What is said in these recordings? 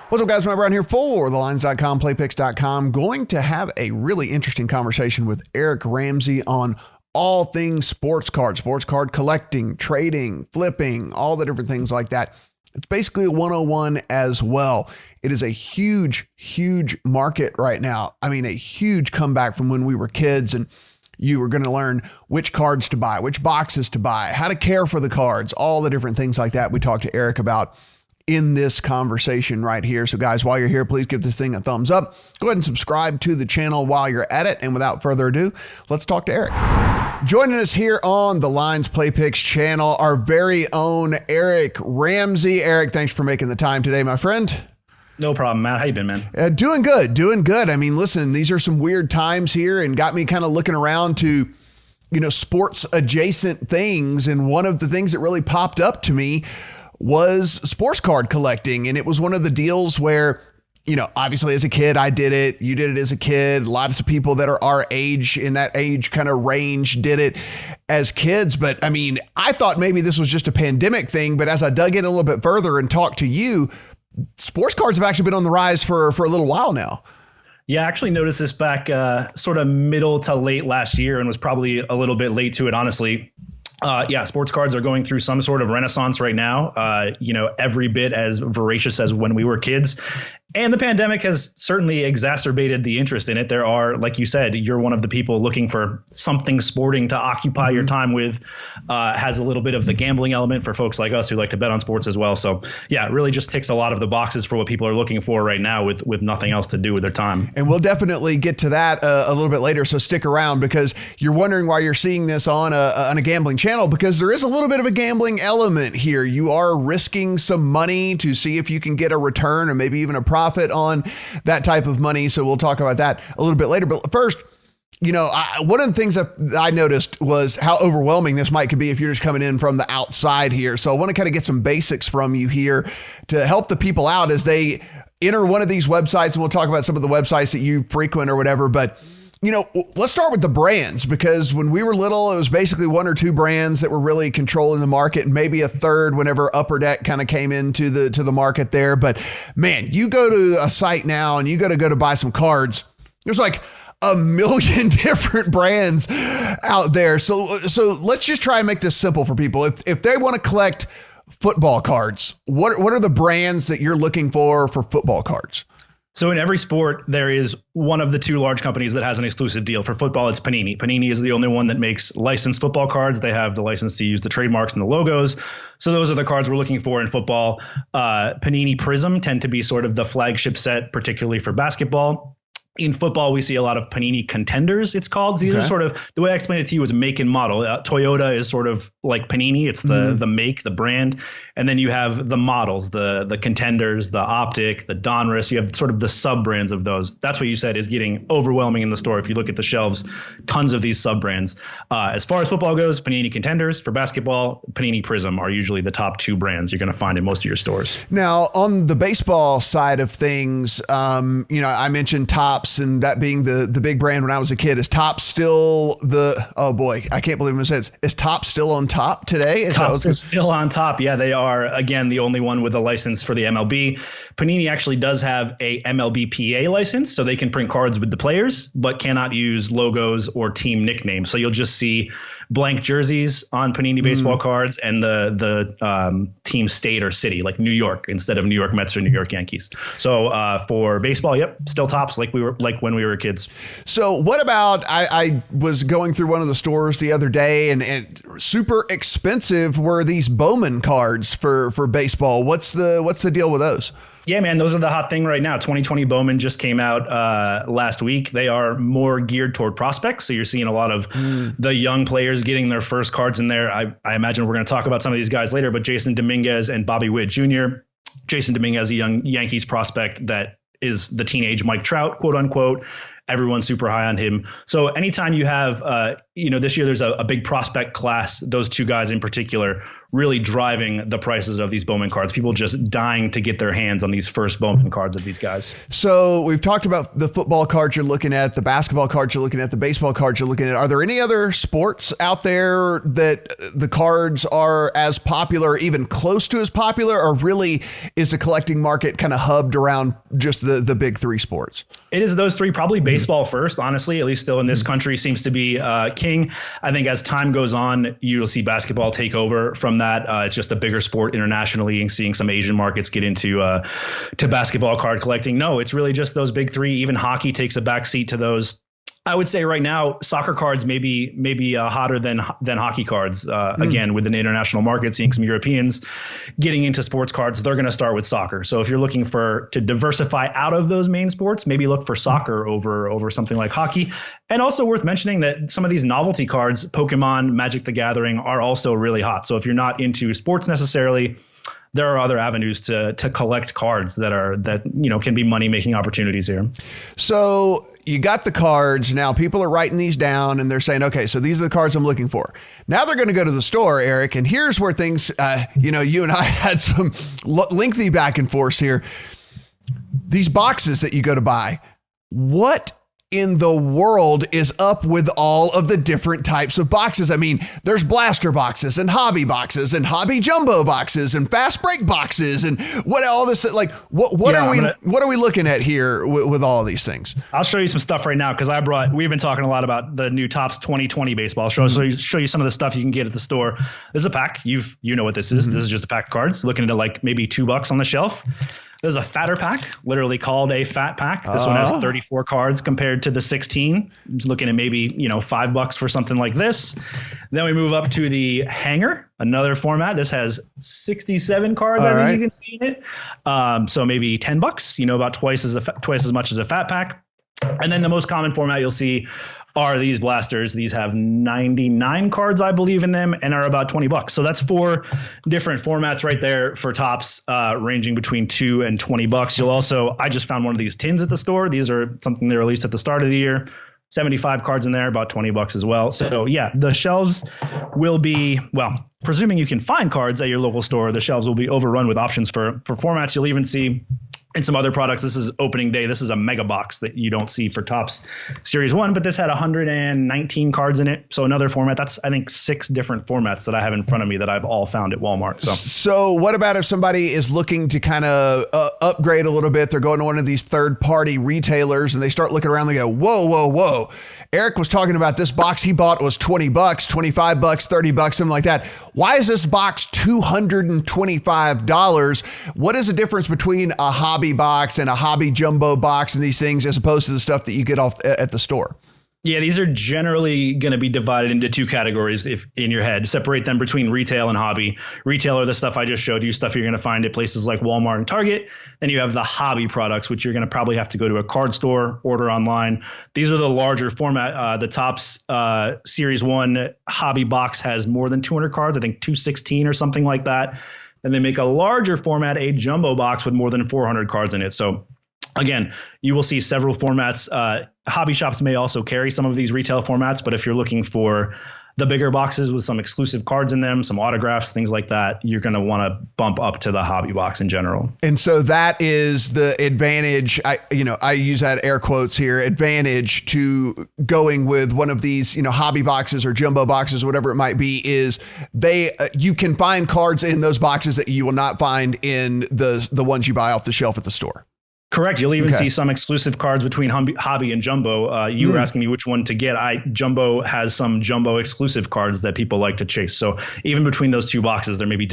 What's up, guys? Mike Brown here for thelines.com, playpicks.com. Going to have a really interesting conversation with Eric Ramsey on all things sports card collecting, trading, flipping, all the different things like that. It's basically a 101 as well. It is a huge, huge market right now. I mean, a huge comeback from when we were kids and you were going to learn which cards to buy, which boxes to buy, how to care for the cards, all the different things like that we talked to Eric about in this conversation right here. So guys, while you're here, please give this thing a thumbs up. Go ahead and subscribe to the channel while you're at it. And without further ado, let's talk to Eric. Joining us here on the Lines Play Picks channel, our very own Eric Ramsey. Eric, thanks for making the time today, my friend. No problem, Matt. How you been, man? Doing good. I mean, listen, these are some weird times here and got me kind of looking around to, sports adjacent things. And one of the things that really popped up to me was sports card collecting. And it was one of the deals where, obviously as a kid, I did it. You did it as a kid. Lots of people that are our age, in that age kind of range, did it as kids. But I mean, I thought maybe this was just a pandemic thing. But as I dug in a little bit further and talked to you, sports cards have actually been on the rise for a little while now. Yeah, I actually noticed this back sort of middle to late last year and was probably a little bit late to it, honestly. Sports cards are going through some sort of renaissance right now, every bit as voracious as when we were kids. And the pandemic has certainly exacerbated the interest in it. There are, like you said, you're one of the people looking for something sporting to occupy your time with, has a little bit of the gambling element for folks like us who like to bet on sports as well. So, yeah, it really just ticks a lot of the boxes for what people are looking for right now with nothing else to do with their time. And we'll definitely get to that a little bit later. So stick around, because you're wondering why you're seeing this on a gambling channel, because there is a little bit of a gambling element here. You are risking some money to see if you can get a return or maybe even a profit on that type of money. So we'll talk about that a little bit later. But first, one of the things that I noticed was how overwhelming this might could be if you're just coming in from the outside here. So I want to kind of get some basics from you here to help the people out as they enter one of these websites. And we'll talk about some of the websites that you frequent or whatever. But let's start with the brands, because when we were little, it was basically one or two brands that were really controlling the market, and maybe a third whenever Upper Deck kind of came into the market there. But man, you go to a site now and you go to buy some cards. There's like a million different brands out there. So let's just try and make this simple for people. If they want to collect football cards, what are the brands that you're looking for football cards? So in every sport, there is one of the two large companies that has an exclusive deal. For football, it's Panini. Panini is the only one that makes licensed football cards. They have the license to use the trademarks and the logos. So those are the cards we're looking for in football. Panini Prism tend to be sort of the flagship set, particularly for basketball. In football, we see a lot of Panini Contenders, it's called. So these are sort of, the way I explain it to you is make and model. Toyota is sort of like Panini. It's the make, the brand. And then you have the models, the Contenders, the Optic, the Donruss. You have sort of the sub-brands of those. That's what you said is getting overwhelming in the store. If you look at the shelves, tons of these sub-brands. As far as football goes, Panini Contenders. For basketball, Panini Prism are usually the top two brands you're going to find in most of your stores. Now, on the baseball side of things, I mentioned Topps, and that being the big brand when I was a kid. Is Topps still oh boy, I can't believe I'm saying this. Is Topps still on top today? Topps is still on top. Yeah, they are, again, the only one with a license for the MLB. Panini actually does have a MLBPA license, so they can print cards with the players, but cannot use logos or team nicknames. So you'll just see blank jerseys on Panini baseball cards and the team state or city, like New York, instead of New York Mets or New York Yankees. So for baseball, still Topps, like when we were kids. So what about, I was going through one of the stores the other day, and super expensive were these Bowman cards for baseball. What's the deal with those? Yeah, man, those are the hot thing right now. 2020 Bowman just came out last week. They are more geared toward prospects. So you're seeing a lot of the young players getting their first cards in there. I imagine we're going to talk about some of these guys later, but Jason Dominguez and Bobby Witt Jr. Jason Dominguez, a young Yankees prospect that is the teenage Mike Trout, quote unquote. Everyone's super high on him. So anytime you have, this year there's a big prospect class, those two guys in particular, really driving the prices of these Bowman cards. People just dying to get their hands on these first Bowman cards of these guys. So we've talked about the football cards you're looking at, the basketball cards you're looking at, the baseball cards you're looking at. Are there any other sports out there that the cards are as popular, even close to as popular, or really is the collecting market kind of hubbed around just the big three sports? It is those three, probably baseball first, honestly, at least still in this country, seems to be king. I think as time goes on, you'll see basketball take over from that. It's just a bigger sport internationally, and seeing some Asian markets get into to basketball card collecting. No, it's really just those big three. Even hockey takes a backseat to those. I would say right now, soccer cards maybe hotter than hockey cards. Again, with an international market, seeing some Europeans getting into sports cards, they're going to start with soccer. So if you're looking to diversify out of those main sports, maybe look for soccer over something like hockey. And also worth mentioning that some of these novelty cards, Pokemon, Magic the Gathering, are also really hot. So if you're not into sports necessarily, there are other avenues to collect cards that can be money making opportunities here. So you got the cards. Now people are writing these down and they're saying, okay, so these are the cards I'm looking for. Now they're going to go to the store, Eric. And here's where things, you and I had some lengthy back and forth here. These boxes that you go to buy, what in the world is up with all of the different types of boxes? I mean, there's blaster boxes and hobby jumbo boxes and fast break boxes and what all this, like what are we looking at here with all of these things? I'll show you some stuff right now, because we've been talking a lot about the new Topps 2020 baseball. I'll show you some of the stuff you can get at the store. This is a pack. You know what this is. This is just a pack of cards. Looking at it like maybe $2 on the shelf. There's a fatter pack, literally called a fat pack. This one has 34 cards compared to the 16. I'm just looking at maybe, $5 for something like this. Then we move up to the hanger, another format. This has 67 cards, I think you can see in it. So maybe $10, about twice as much as a fat pack. And then the most common format you'll see are these blasters. These have 99 cards, I believe, in them, and are about $20. So that's 4 different formats right there for Topps, ranging between $2 and $20. I just found one of these tins at the store. These are something they released at the start of the year. 75 cards in there, about $20 as well. So yeah, the shelves will be, presuming you can find cards at your local store, the shelves will be overrun with options for formats. You'll even see in some other products, this is opening day. This is a mega box that you don't see for Topps Series 1, but this had 119 cards in it. So another format. That's, I think, 6 different formats that I have in front of me that I've all found at Walmart. So what about if somebody is looking to kind of upgrade a little bit? They're going to one of these third-party retailers and they start looking around. They go, whoa. Eric was talking about this box he bought was $20, $25, $30, something like that. Why is this box $225? What is the difference between a hobby box and a hobby jumbo box and these things as opposed to the stuff that you get off at the store? Yeah, these are generally going to be divided into 2 categories if in your head. Separate them between retail and hobby. Retail are the stuff I just showed you, stuff you're going to find at places like Walmart and Target. Then you have the hobby products, which you're going to probably have to go to a card store, order online. These are the larger format. The Topps Series 1 hobby box has more than 200 cards, I think 216 or something like that. And they make a larger format, a jumbo box with more than 400 cards in it. So again, you will see several formats. Hobby shops may also carry some of these retail formats, but if you're looking for the bigger boxes with some exclusive cards in them, some autographs, things like that, you're going to want to bump up to the hobby box in general. And so that is the advantage. I use that air quotes here, advantage to going with one of these, hobby boxes or jumbo boxes, whatever it might be, is you can find cards in those boxes that you will not find in the ones you buy off the shelf at the store. Correct. You'll even see some exclusive cards between hobby and jumbo. You were asking me which one to get. Jumbo has some jumbo exclusive cards that people like to chase. So even between those 2 boxes, there may be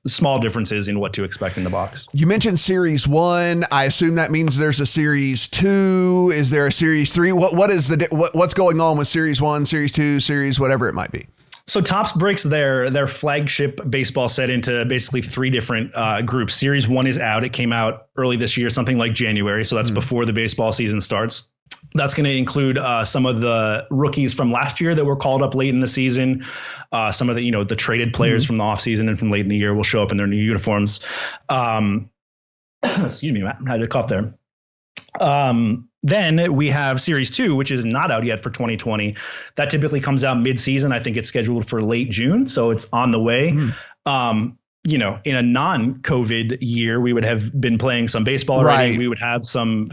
small differences in what to expect in the box. You mentioned Series 1. I assume that means there's a Series 2. Is there a Series 3? What's going on with Series 1, Series 2, Series whatever it might be? So Topps breaks their flagship baseball set into basically 3 different groups. Series 1 is out. It came out early this year, something like January. So that's before the baseball season starts. That's going to include some of the rookies from last year that were called up late in the season. Some of the, the traded players from the offseason and from late in the year will show up in their new uniforms. Excuse me, Matt. I had a cough there. Then we have Series 2, which is not out yet for 2020. That typically comes out mid-season. I think it's scheduled for late June, so it's on the way. You know, in a non-COVID year, we would have been playing some baseball already. Right. We would have some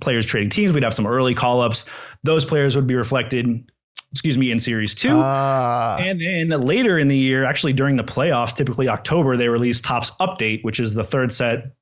players trading teams. We'd have some early call-ups. Those players would be reflected, in Series 2. And then later in the year, actually during the playoffs, typically October, they release Topps Update, which is the third set.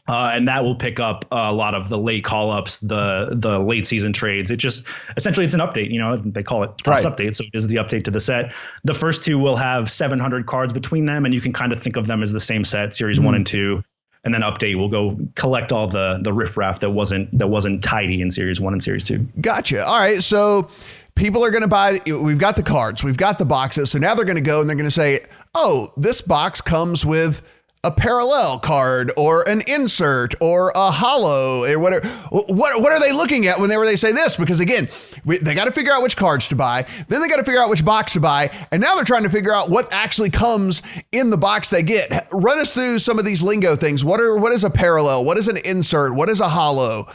And that will pick up a lot of the late call-ups, the late season trades. It just essentially it's an update. You know, they call it Topps Update, so it is the update to the set. The first two will have 700 cards between them, and you can kind of think of them as the same set, Series 1 and 2. And then Update will go collect all the riffraff that wasn't tidy in Series 1 and Series 2. Gotcha. All right, so people are going to buy. We've got the cards, we've got the boxes, so now they're going to go and they're going to say, "Oh, this box comes with a parallel card or an insert or a hollow or whatever." What are they looking at whenever they say this? Because again, they got to figure out which cards to buy. Then they got to figure out which box to buy. And now they're trying to figure out what actually comes in the box they get. Run us through some of these lingo things. What is a parallel? What is an insert? What is a hollow?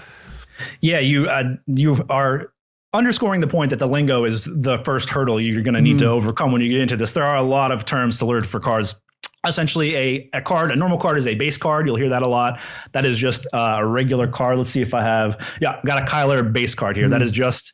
Yeah, you are underscoring the point that the lingo is the first hurdle you're going to need to overcome when you get into this. There are a lot of terms to learn for cards. Essentially, a normal card is a base card. You'll hear that a lot. That is just a regular card. Let's see if I have. Yeah, got a Kyler base card here. That is just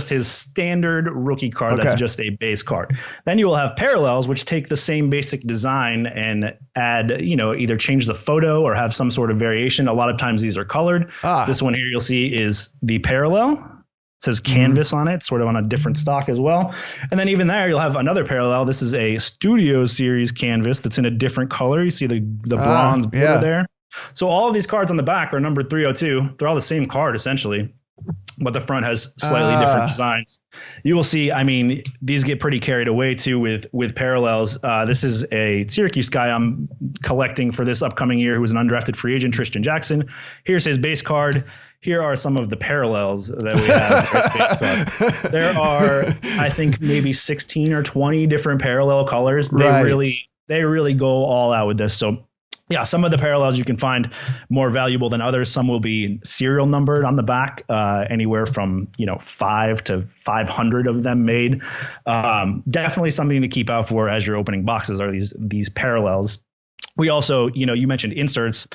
his standard rookie card. Okay. That's just a base card. Then you will have parallels, which take the same basic design and add, either change the photo or have some sort of variation. A lot of times these are colored. This one here you'll see is the parallel. It says canvas on it, sort of on a different stock as well. And then even there, you'll have another parallel. This is a Studio Series canvas that's in a different color. You see the bronze border there. So all of these cards on the back are numbered 302. They're all the same card, essentially, but the front has slightly different designs. You will see, these get pretty carried away, too, with parallels. This is a Syracuse guy I'm collecting for this upcoming year who was an undrafted free agent, Tristan Jackson. Here's his base card. Here are some of the parallels that we have. There are, I think, maybe 16 or 20 different parallel colors. They really go all out with this. So, yeah, some of the parallels you can find more valuable than others. Some will be serial numbered on the back, anywhere from 5 to 500 of them made. Definitely something to keep out for as you're opening boxes are these parallels. We also, you mentioned inserts.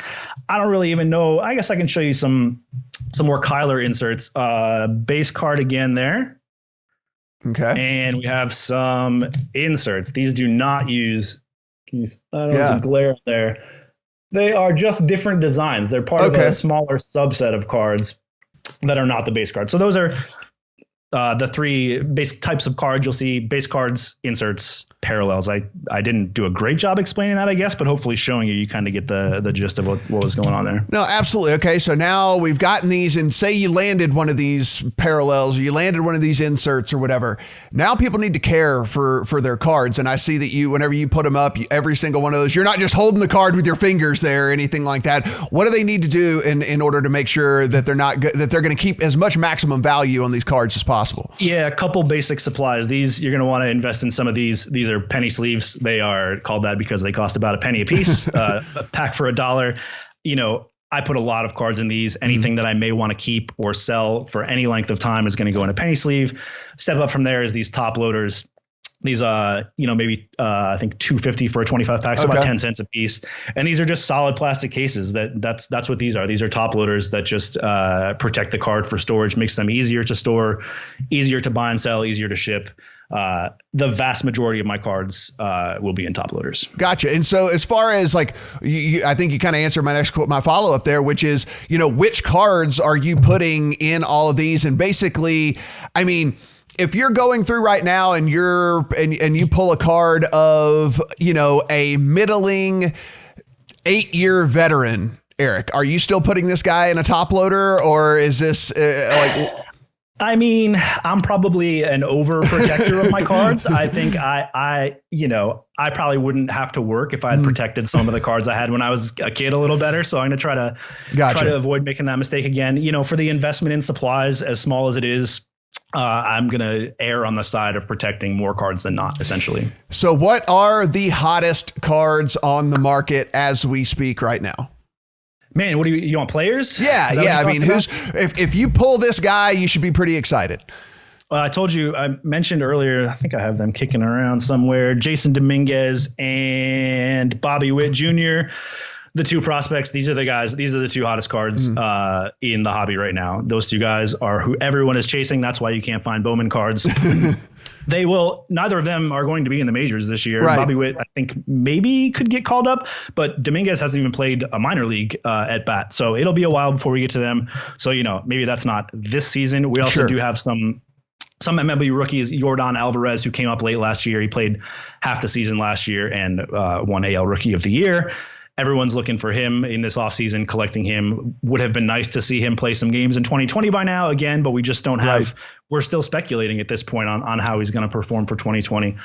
I don't really even know. I guess I can show you some more Kyler inserts. Base card again there. Okay. And we have some inserts. These do not use. There's a glare there. They are just different designs. They're part of a smaller subset of cards that are not the base card. So those are the three basic types of cards. You'll see base cards, inserts, parallels. I didn't do a great job explaining that, I guess, but hopefully showing you kind of get the gist of what was going on there. No, absolutely. Okay, so now we've gotten these, and say you landed one of these parallels, or you landed one of these inserts or whatever. Now people need to care for their cards, and I see that whenever you put them up, every single one of those, you're not just holding the card with your fingers there or anything like that. What do they need to do in order to make sure that they're going to keep as much maximum value on these cards as possible? Yeah, a couple basic supplies. These, you're going to want to invest in some of these. These are penny sleeves. They are called that because they cost about a penny a piece. A pack for $1. I put a lot of cards in these. Anything that I may want to keep or sell for any length of time is going to go in a penny sleeve. Step up from there is these top loaders. These, maybe I think $2.50 for a 25 pack, so about 10 cents a piece. And these are just solid plastic cases. That's what these are. These are top loaders that just protect the card for storage, makes them easier to store, easier to buy and sell, easier to ship. The vast majority of my cards will be in top loaders. Gotcha. And so as far as I think you kind of answered my follow up there, which is, which cards are you putting in all of these? And basically, if you're going through right now and you pull a card of, a middling 8-year veteran, Eric, are you still putting this guy in a top loader, or is this I'm probably an overprotector of my cards. I think I probably wouldn't have to work if I had protected some of the cards I had when I was a kid a little better. So I'm going to try to avoid making that mistake again. For the investment in supplies, as small as it is, I'm going to err on the side of protecting more cards than not, essentially. So what are the hottest cards on the market as we speak right now? Man, what do you want players? Yeah. I mean, if you pull this guy, you should be pretty excited. I told you, I mentioned earlier, I think I have them kicking around somewhere, Jason Dominguez and Bobby Witt Jr., the two prospects. These are the guys. These are the two hottest cards in the hobby right now. Those two guys are who everyone is chasing. That's why you can't find Bowman cards. Neither of them are going to be in the majors this year. Right. Bobby Witt, I think, maybe could get called up, but Dominguez hasn't even played a minor league at bat. So it'll be a while before we get to them. So, maybe that's not this season. We also do have some MLB rookies, Yordan Alvarez, who came up late last year. He played half the season last year and won AL Rookie of the Year. Everyone's looking for him in this offseason, collecting him. Would have been nice to see him play some games in 2020 by now again, but we just don't have – we're still speculating at this point on how he's going to perform for 2020.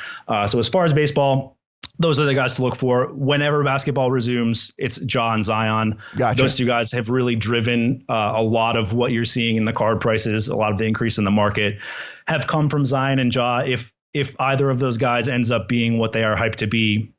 So as far as baseball, those are the guys to look for. Whenever basketball resumes, it's Ja and Zion. Gotcha. Those two guys have really driven a lot of what you're seeing in the card prices. A lot of the increase in the market have come from Zion and Ja. If either of those guys ends up being what they are hyped to be,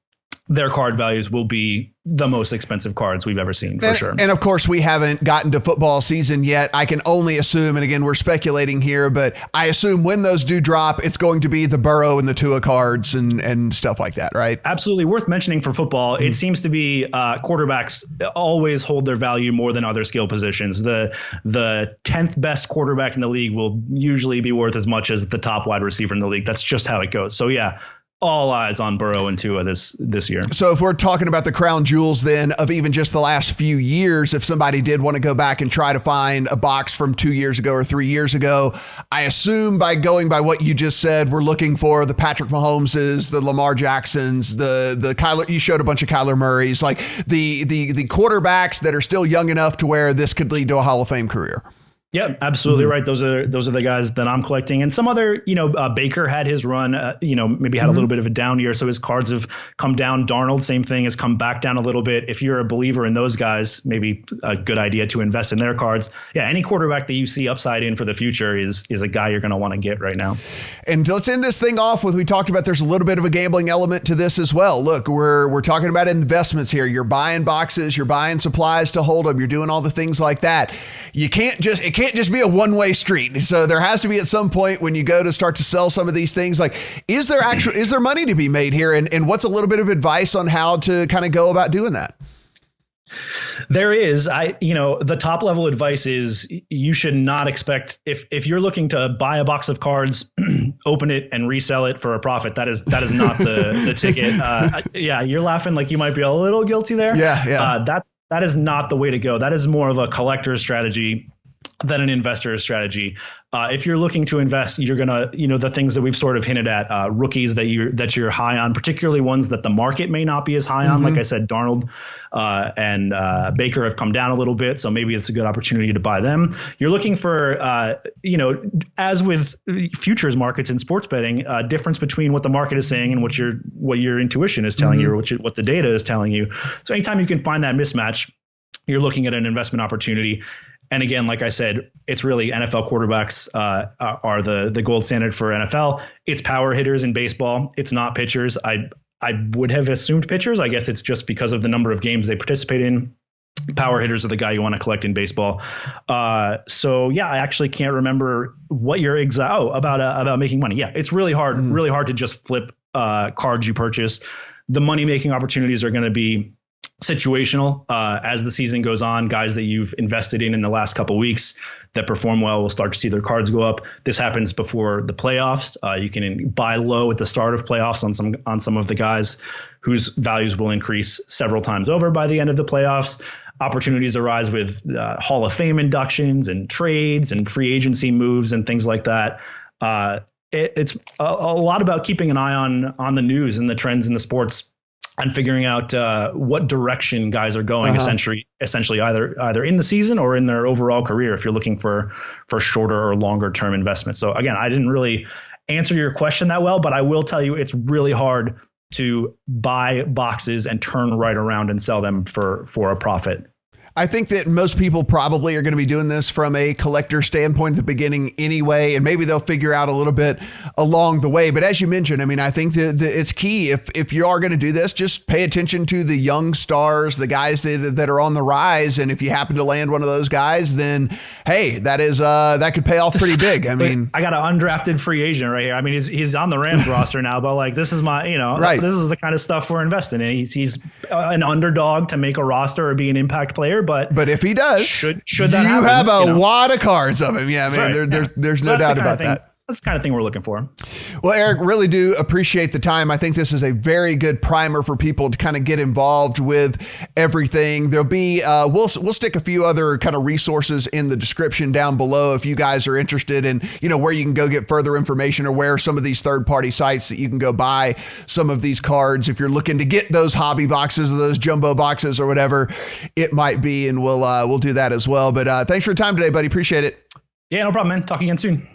their card values will be the most expensive cards we've ever seen, for sure. And of course, we haven't gotten to football season yet. I can only assume, and again, we're speculating here, but I assume when those do drop, it's going to be the Burrow and the Tua cards and stuff like that, right? Absolutely. Worth mentioning for football, it seems to be quarterbacks always hold their value more than other skill positions. The 10th best quarterback in the league will usually be worth as much as the top wide receiver in the league. That's just how it goes. So, yeah. All eyes on Burrow and Tua this year. So if we're talking about the crown jewels then of even just the last few years, if somebody did want to go back and try to find a box from 2 years ago or 3 years ago, I assume by going by what you just said, we're looking for the Patrick Mahomeses, the Lamar Jacksons, the Kyler. You showed a bunch of Kyler Murrays, like the quarterbacks that are still young enough to where this could lead to a Hall of Fame career. Yeah, absolutely right. Those are the guys that I'm collecting, and some other, Baker had his run, maybe had a little bit of a down year, so his cards have come down. Darnold, same thing, has come back down a little bit. If you're a believer in those guys, maybe a good idea to invest in their cards. Yeah, any quarterback that you see upside in for the future is a guy you're going to want to get right now. And let's end this thing off with, we talked about there's a little bit of a gambling element to this as well. Look, we're talking about investments here. You're buying boxes, you're buying supplies to hold them, you're doing all the things like that. It can't just be a one-way street. So there has to be at some point when you go to start to sell some of these things, like, is there money to be made here? And what's a little bit of advice on how to kind of go about doing that? There is, the top level advice is you should not expect, if you're looking to buy a box of cards, open it and resell it for a profit. That is not the ticket. Yeah, you're laughing like you might be a little guilty there. Yeah. That is not the way to go. That is more of a collector's strategy than an investor's strategy. If you're looking to invest, you're gonna, the things that we've sort of hinted at, rookies that you're high on, particularly ones that the market may not be as high on. Like I said, Darnold and Baker have come down a little bit, so maybe it's a good opportunity to buy them. You're looking for, as with futures markets and sports betting, difference between what the market is saying and what your intuition is telling you, or what the data is telling you. So anytime you can find that mismatch, you're looking at an investment opportunity. And again, like I said, it's really NFL quarterbacks are the gold standard for NFL. It's power hitters in baseball. It's not pitchers. I would have assumed pitchers. I guess it's just because of the number of games they participate in. Power hitters are the guy you want to collect in baseball. So yeah, I actually can't remember what you're about making money. Yeah, it's really hard to just flip cards you purchase. The money making opportunities are going to be situational as the season goes on. Guys that you've invested in the last couple of weeks that perform well will start to see their cards go up. This happens before the playoffs. You can buy low at the start of playoffs on some of the guys whose values will increase several times over by the end of the playoffs. Opportunities arise with Hall of Fame inductions and trades and free agency moves and things like that. It's a lot about keeping an eye on the news and the trends in the sports and figuring out what direction guys are going, essentially either in the season or in their overall career, if you're looking for shorter or longer term investments. So again, I didn't really answer your question that well, but I will tell you it's really hard to buy boxes and turn right around and sell them for a profit. I think that most people probably are going to be doing this from a collector standpoint at the beginning anyway, and maybe they'll figure out a little bit along the way. But as you mentioned, I mean, I think that it's key. If you are going to do this, just pay attention to the young stars, the guys that are on the rise. And if you happen to land one of those guys, then hey, that could pay off pretty big. I mean, I got an undrafted free agent right here. I mean, he's on the Rams roster now, but like this is my, right. This is the kind of stuff we're investing in. He's an underdog to make a roster or be an impact player. But if he does, should that you happen, have a lot of cards of him. Yeah, man, right. there's no doubt about that. That's the kind of thing we're looking for. Well, Eric, really do appreciate the time. I think this is a very good primer for people to kind of get involved with everything. There'll be, we'll stick a few other kind of resources in the description down below if you guys are interested in, where you can go get further information or where some of these third-party sites that you can go buy some of these cards. If you're looking to get those hobby boxes or those jumbo boxes or whatever it might be, and we'll do that as well. But thanks for your time today, buddy. Appreciate it. Yeah, no problem, man. Talk again soon.